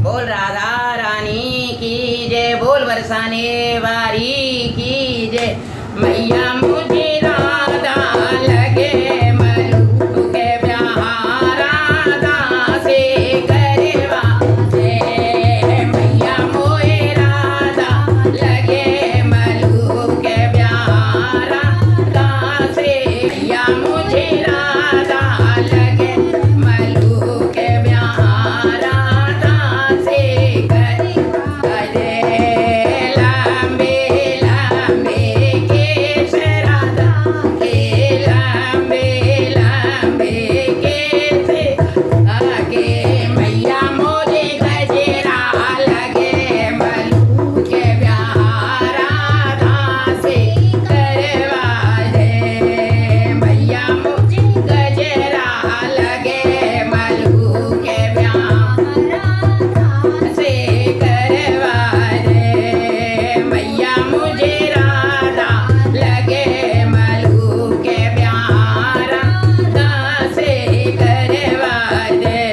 बोल राधा रानी की जय, बोल बरसाने वाली की जय। मैया मुझे राधा लगे मलू के ब्याह राधा से करवा दे। मैया मोए राधा लगे मलू के ब्याह राधा से। मैया मुझे राधा लगे मलू के ब्याह राधा से करवा दे। लंबे लंबे केश राधा के, लंबे लंबे केश आगे। मैया मोरे गजरा लगे मलू के ब्याह राधा से करवा दे। मैया मुझे गजरा लगे मलू के ब्याह से करवा दे। मैया मुझे राधा लगे मलू के ब्याह राधा से करवा दे।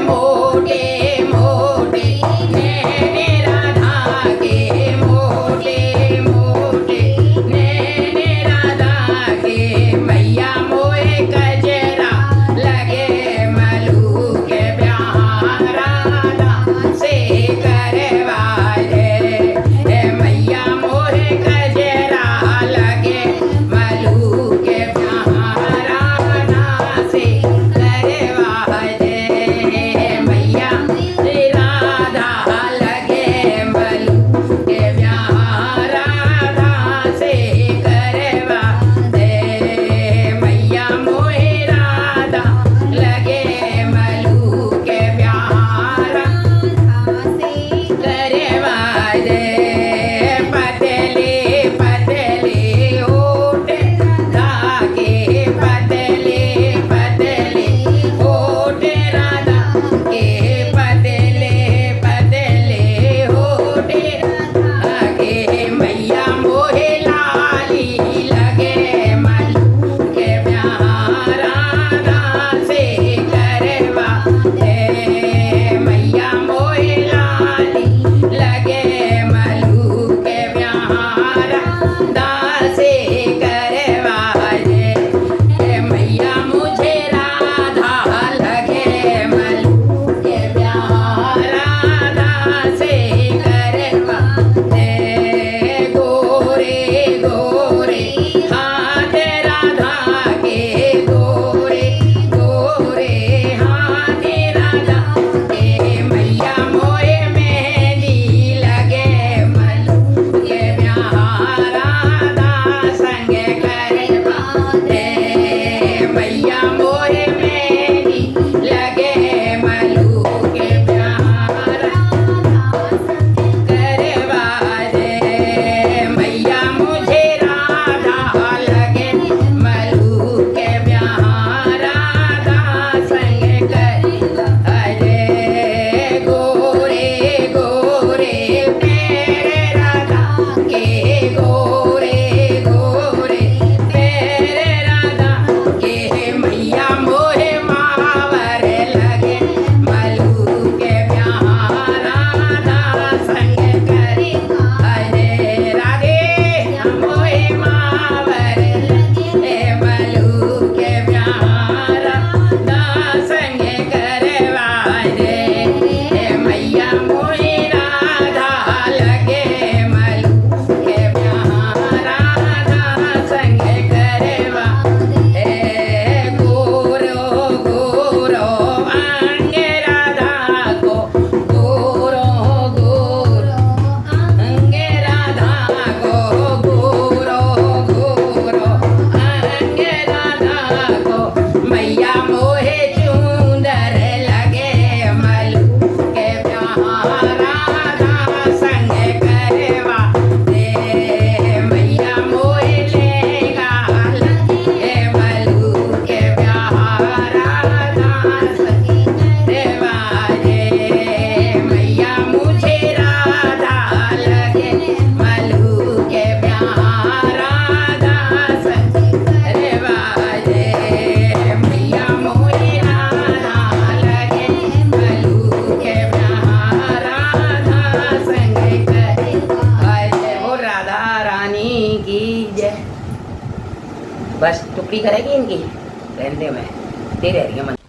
मोटे मोटे नैने राधा के, मोटे मोटे नैने राधा के। मैया मोए गजरा लगे मलू के ब्याह राधा से करवा दे। मैया मोरे गजरा लगे मलू के ब्याह राधा से करवा दे। मैया राधा लगे मलू के ब्याह राधा से करवा दे। मैया मोए राधा लगे मलू के ब्याह राधा से करवा दे। पतले पतले होठ राधा के, पतले पतले होठ राधा के, पतले पतले होठ राधा के। मैया मोहे लाली लगे मलू के ब्याह राधा से करवा दे। मैया मोहे लाली लगे मलू के ब्याह राधा से करवा दे। मैया मुझे राधा लगे मलू के ब्याह राधा से करवा दे। गोरे गोरे हाथ राधा के, गोरे गोरे हाथ राधा के। मैया मोए मेहंदी लगे मलू के ब्याह राधा संग करवा दे। मैया मोए मेहंदी लगे मलू के ब्याह राधा संग करवा दे। मैया मुझे राधा लगे मलू के ब्याह राधा संग करवा दे। गोरे गोरे पैर राधा के, गोरे गोरे पैर राधा के। मैया मोरे मावर लगे मलू के ब्याह राधा संग करवा दे। राधे मोहे मावर लगे मलू के ब्याह राधा संग करवा दे। मैया मोहे राधा लगे मलू के ब्याह राधा संग करवा दे। गोरो गोरो अंग राधा को, गोरो गोरो अंग राधा को, गोरो गोरो अंग राधा को। मैया मोहे चूंदर लगे मलू के ब्याह बस टुकड़ी करेगी इनकी रहने मैं दे रही है